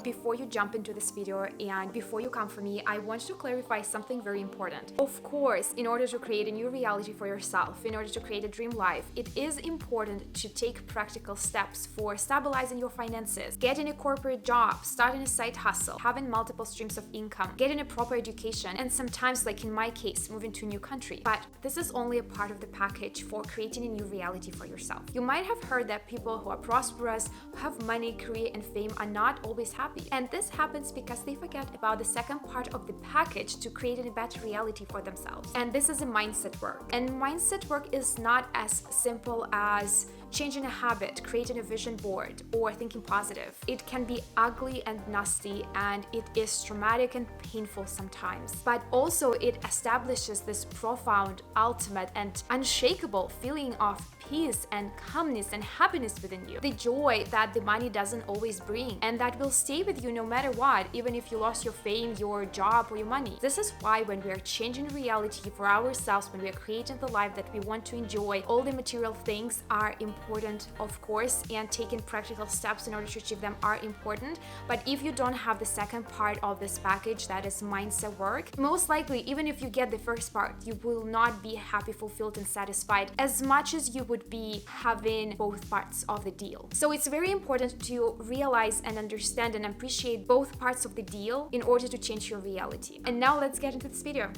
before you jump into this video and before you come for me, I want to clarify something very important. Of course, in order to create a new reality for yourself, in order to create a dream life, it is important to take practical steps for stabilizing your finances, getting a corporate job, starting a side hustle, having multiple streams of income, getting a proper education, and sometimes, like in my case, moving to a new country. But this is only a part of the package for creating a new reality for yourself. You might have heard that people who are prosperous, who have money, career, and fame are not always happy. And this happens because they forget about the second part of the package to creating a better reality for themselves. And this is a mindset work. And mindset work is not as simple as changing a habit, creating a vision board, or thinking positive. It can be ugly and nasty, and it is traumatic and painful sometimes. But also it establishes this profound, ultimate, and unshakable feeling of peace and calmness and happiness within you. The joy that the money doesn't always bring, and that will stay with you no matter what, even if you lost your fame, your job, or your money. This is why when we are changing reality for ourselves, when we are creating the life that we want to enjoy, all the material things are important, of course, and taking practical steps in order to achieve them are important. But if you don't have the second part of this package, that is mindset work, most likely, even if you get the first part, you will not be happy, fulfilled, and satisfied as much as you would be having both parts of the deal. So it's very important to realize and understand and appreciate both parts of the deal in order to change your reality. And now let's get into this video.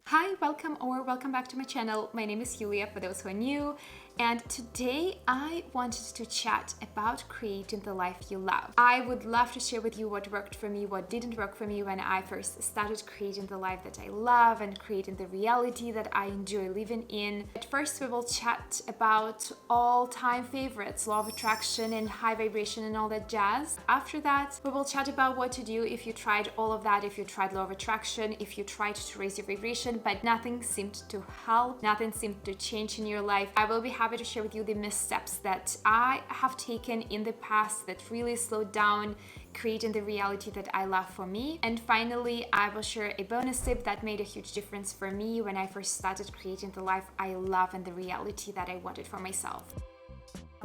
Hi, welcome back to my channel. My name is Yulia, for those who are new, and today I wanted to chat about creating the life you love. I would love to share with you what worked for me, what didn't work for me when I first started creating the life that I love and creating the reality that I enjoy living in. At first, we will chat about all-time favorites, law of attraction and high vibration and all that jazz. After that, we will chat about what to do if you tried all of that, if you tried law of attraction, if you tried to raise your vibration, but nothing seemed to help, nothing seemed to change in your life. I will be happy to share with you the missteps that I have taken in the past that really slowed down creating the reality that I love for me. And finally, I will share a bonus tip that made a huge difference for me when I first started creating the life I love and the reality that I wanted for myself.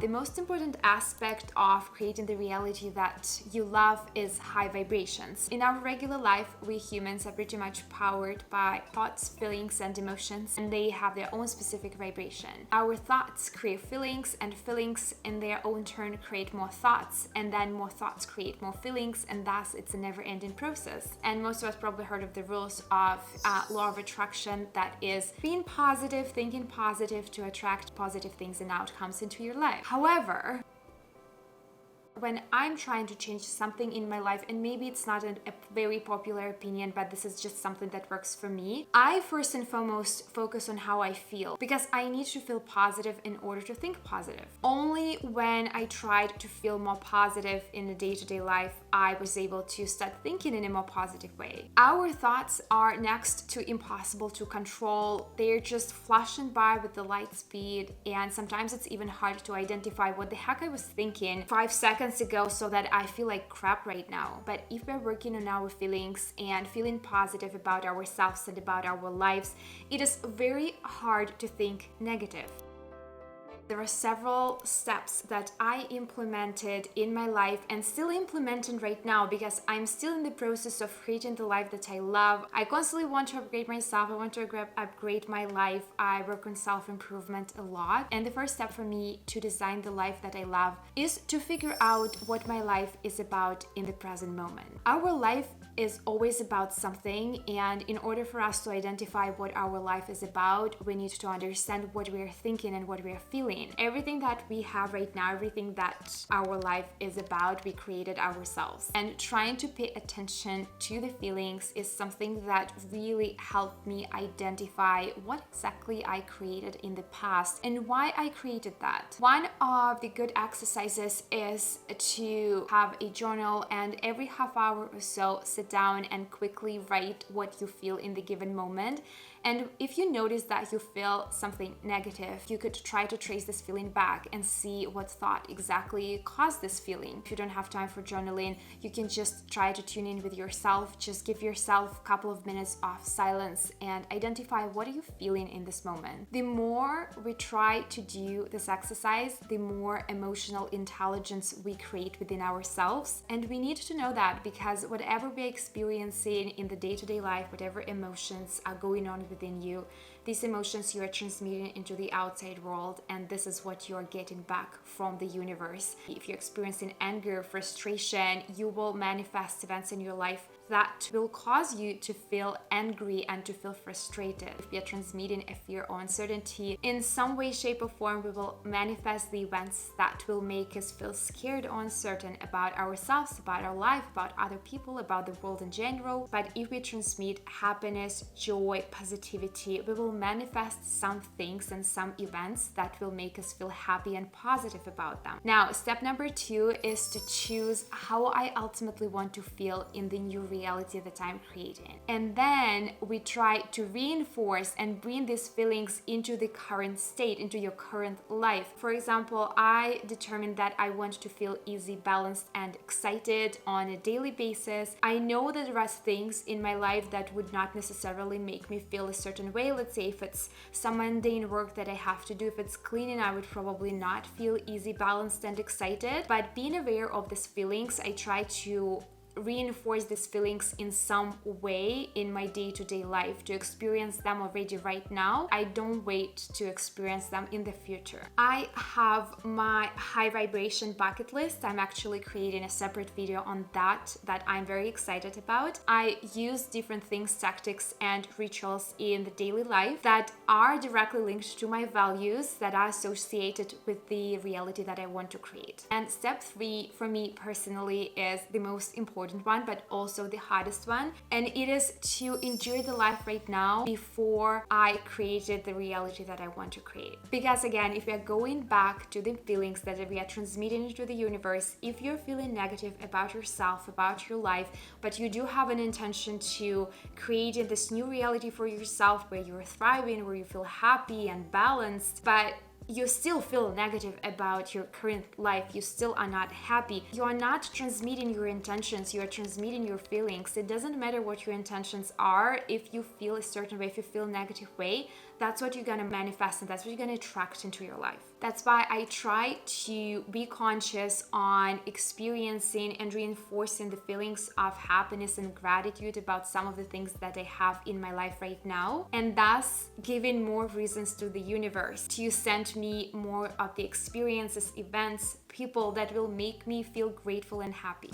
The most important aspect of creating the reality that you love is high vibrations. In our regular life, we humans are pretty much powered by thoughts, feelings, and emotions, and they have their own specific vibration. Our thoughts create feelings, and feelings in their own turn create more thoughts, and then more thoughts create more feelings, and thus it's a never-ending process. And most of us probably heard of the rules of law of attraction, that is being positive, thinking positive to attract positive things and outcomes into your life. However, when I'm trying to change something in my life, and maybe it's not a very popular opinion, but this is just something that works for me, I first and foremost focus on how I feel, because I need to feel positive in order to think positive. Only when I tried to feel more positive in the day-to-day life, I was able to start thinking in a more positive way. Our thoughts are next to impossible to control. They're just flashing by with the light speed, and sometimes it's even hard to identify what the heck I was thinking 5 seconds ago so that I feel like crap right now. But if we're working on our feelings and feeling positive about ourselves and about our lives, it is very hard to think negative. There are several steps that I implemented in my life and still implementing right now, because I'm still in the process of creating the life that I love. I constantly want to upgrade myself. I want to upgrade my life. I work on self-improvement a lot. And the first step for me to design the life that I love is to figure out what my life is about in the present moment. Our life is always about something, and in order for us to identify what our life is about, we need to understand what we are thinking and what we are feeling. Everything that we have right now, everything that our life is about, we created ourselves. And trying to pay attention to the feelings is something that really helped me identify what exactly I created in the past and why I created that. One of the good exercises is to have a journal, and every half hour or so sit down and quickly write what you feel in the given moment. And if you notice that you feel something negative, you could try to trace this feeling back and see what thought exactly caused this feeling. If you don't have time for journaling, you can just try to tune in with yourself. Just give yourself a couple of minutes of silence and identify what are you feeling in this moment. The more we try to do this exercise, the more emotional intelligence we create within ourselves. And we need to know that, because whatever we're experiencing in the day-to-day life, whatever emotions are going on within you, these emotions you are transmitting into the outside world, and this is what you're getting back from the universe. If you're experiencing anger, frustration, you will manifest events in your life that will cause you to feel angry and to feel frustrated. If we are transmitting a fear or uncertainty in some way, shape, or form, we will manifest the events that will make us feel scared or uncertain about ourselves, about our life, about other people, about the world in general. But if we transmit happiness, joy, positivity, we will manifest some things and some events that will make us feel happy and positive about them. Now, step number 2 is to choose how I ultimately want to feel in the new reality that I'm creating. And then we try to reinforce and bring these feelings into the current state, into your current life. For example, I determined that I want to feel easy, balanced, and excited on a daily basis. I know that there are things in my life that would not necessarily make me feel a certain way. Let's say if it's some mundane work that I have to do, if it's cleaning, I would probably not feel easy, balanced, and excited. But being aware of these feelings, I try to reinforce these feelings in some way in my day-to-day life, to experience them already right now. I don't wait to experience them in the future. I have my high vibration bucket list. I'm actually creating a separate video on that I'm very excited about. I use different things, tactics, and rituals in the daily life that are directly linked to my values, that are associated with the reality that I want to create. And step 3 for me personally is the most important one, but also the hardest one, and it is to enjoy the life right now before I created the reality that I want to create. Because again, if we are going back to the feelings that we are transmitting into the universe, if you're feeling negative about yourself, about your life, but you do have an intention to create this new reality for yourself where you're thriving, where you feel happy and balanced, but you still feel negative about your current life, you still are not happy, you are not transmitting your intentions, you are transmitting your feelings. It doesn't matter what your intentions are. If you feel a certain way, if you feel a negative way, that's what you're gonna manifest, and that's what you're gonna attract into your life. That's why I try to be conscious on experiencing and reinforcing the feelings of happiness and gratitude about some of the things that I have in my life right now, and thus giving more reasons to the universe to send me more of the experiences, events, people that will make me feel grateful and happy.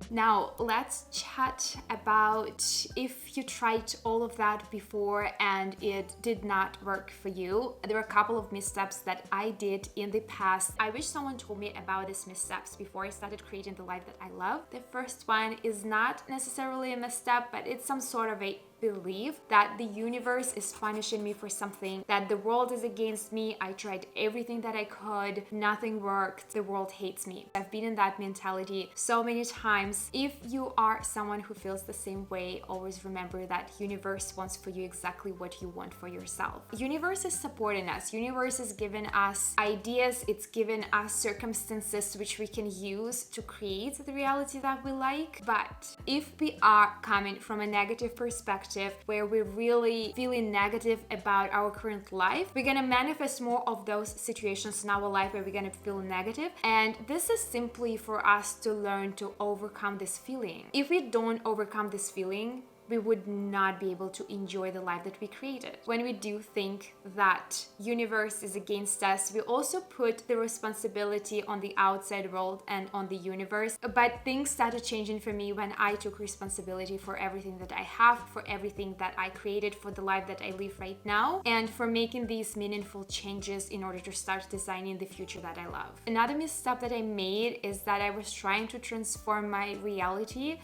Now, let's chat about if you tried all of that before and it did not work for you. There are a couple of missteps that I did in the past. I wish someone told me about these missteps before I started creating the life that I love. The first one is not necessarily a misstep, but it's some sort of a believe that the universe is punishing me for something, that the world is against me. I tried everything that I could, nothing worked, the world hates me. I've been in that mentality so many times. If you are someone who feels the same way, always remember that universe wants for you exactly what you want for yourself. Universe is supporting us. Universe is giving us ideas, it's giving us circumstances which we can use to create the reality that we like. But if we are coming from a negative perspective, where we're really feeling negative about our current life, we're gonna manifest more of those situations in our life where we're gonna feel negative. And this is simply for us to learn to overcome this feeling. If we don't overcome this feeling, we would not be able to enjoy the life that we created. When we do think that universe is against us, we also put the responsibility on the outside world and on the universe. But things started changing for me when I took responsibility for everything that I have, for everything that I created, for the life that I live right now, and for making these meaningful changes in order to start designing the future that I love. Another misstep that I made is that I was trying to transform my reality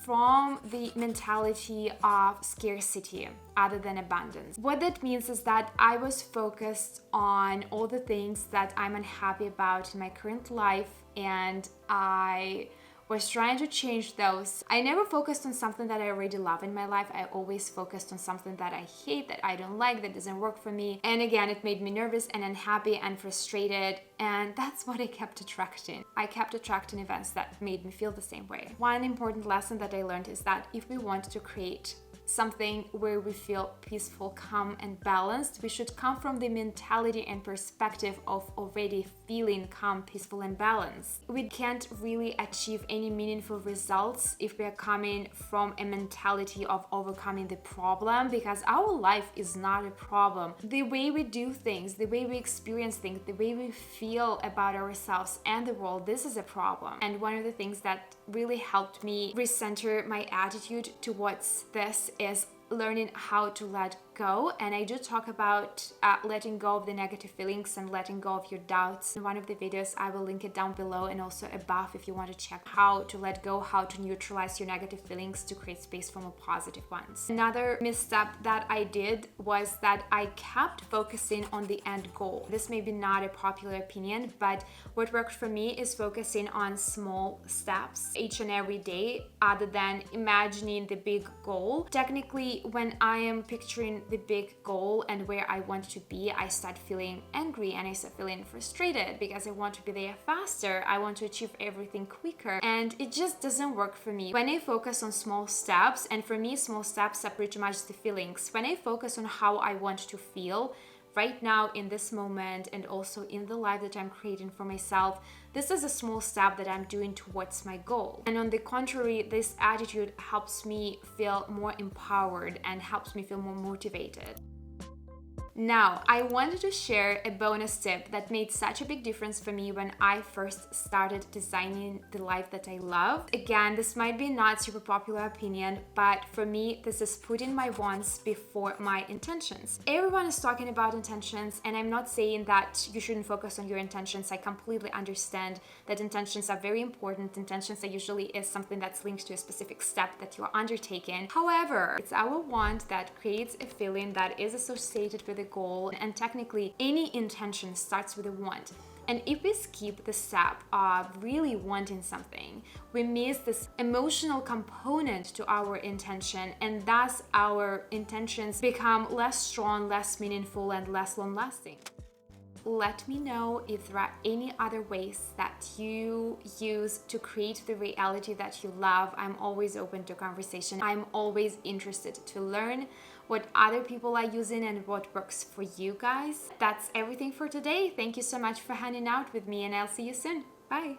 from the mentality of scarcity other than abundance. What that means is that I was focused on all the things that I'm unhappy about in my current life, and I was trying to change those. I never focused on something that I already love in my life. I always focused on something that I hate, that I don't like, that doesn't work for me. And again, it made me nervous and unhappy and frustrated. And that's what I kept attracting. I kept attracting events that made me feel the same way. One important lesson that I learned is that if we want to create something where we feel peaceful, calm, and balanced, we should come from the mentality and perspective of already feeling calm, peaceful, and balanced. We can't really achieve any meaningful results if we are coming from a mentality of overcoming the problem, because our life is not a problem. The way we do things, the way we experience things, the way we feel about ourselves and the world, this is a problem. And one of the things that really helped me recenter my attitude towards this is learning how to let go. And I do talk about letting go of the negative feelings and letting go of your doubts in one of the videos. I will link it down below and also above if you want to check how to let go, how to neutralize your negative feelings to create space for more positive ones. Another misstep that I did was that I kept focusing on the end goal. This may be not a popular opinion, but what worked for me is focusing on small steps each and every day other than imagining the big goal. Technically, when I am picturing the big goal and where I want to be, I start feeling angry and I start feeling frustrated because I want to be there faster. I want to achieve everything quicker, and it just doesn't work for me. When I focus on small steps, and for me, small steps are pretty much the feelings. When I focus on how I want to feel right now in this moment and also in the life that I'm creating for myself, this is a small step that I'm doing towards my goal. And on the contrary, this attitude helps me feel more empowered and helps me feel more motivated. Now, I wanted to share a bonus tip that made such a big difference for me when I first started designing the life that I love. Again, this might be not super popular opinion, but for me, this is putting my wants before my intentions. Everyone is talking about intentions, and I'm not saying that you shouldn't focus on your intentions. I completely understand that intentions are very important. Intentions are usually is something that's linked to a specific step that you're undertaking. However, it's our want that creates a feeling that is associated with a goal, and technically any intention starts with a want. And if we skip the step of really wanting something, we miss this emotional component to our intention, and thus our intentions become less strong, less meaningful, and less long-lasting. Let me know if there are any other ways that you use to create the reality that you love. I'm always open to conversation. I'm always interested to learn what other people are using and what works for you guys. That's everything for today. Thank you so much for hanging out with me, and I'll see you soon. Bye.